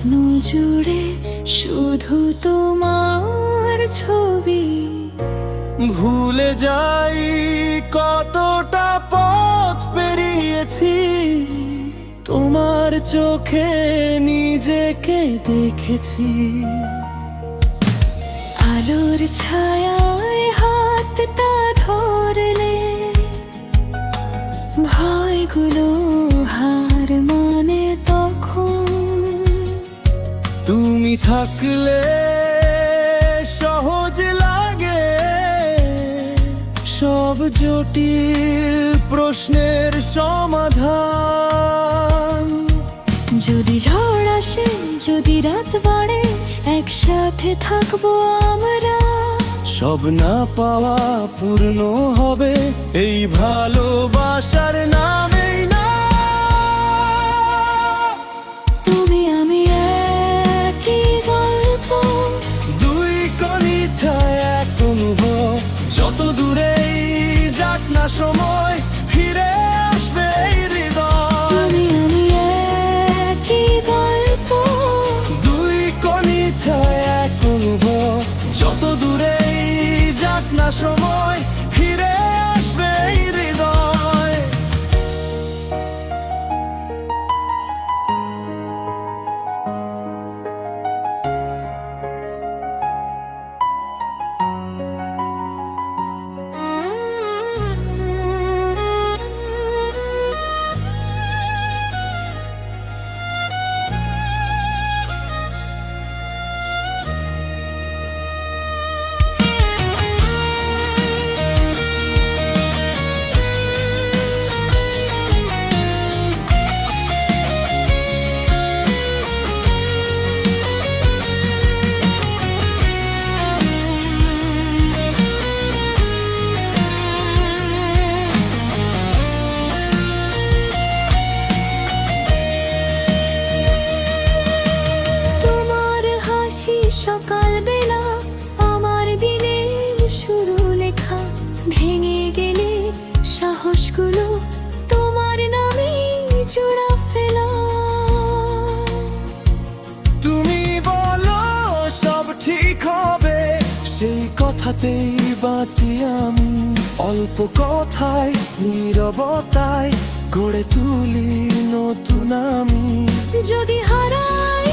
স্বপ্ন জুড়ে শুধু তোমার ছবি। ভুলে যাই কতটা পথ পেরিয়েছি, তোমার চোখে নিজেকে দেখেছি। আলোর ছায়ায় হাতটা ধরলে ভয়গুলো হার মানে তখন। তুমি থাকলে সহজ লাগে সব জটিল প্রশ্নের সমাধান। যদি ঝড় আসে, যদি রাত বাড়ে, একসাথে থাকবো আমরা। সব না পাওয়া পূর্ণ হবে এই ভালোবাসার নামেই না। তুমি আমি একই গল্প, দুই কণিথায় এক অনুভব। যত দূরেই যাক না সময়, ফিরে আসবে এই হৃদয়। তুমি আমি একই গল্প, দুই কণিথায় এক অনুভব। যত দূরেই যাক না সময়, ফিরে আসবে এই হৃদয়। সকাল বেলা আমার দিনের শুরু লেখা। ভেঙে গেলে সাহসগুলো তোমার নামে জোড়া ফেলা। তুমি বলো সব ঠিক হবে, সেই কথাতেই বাঁচি আমি। অল্প কথায় নীরবতায় গড়ে তুলি নতুন আমি। যদি হারাই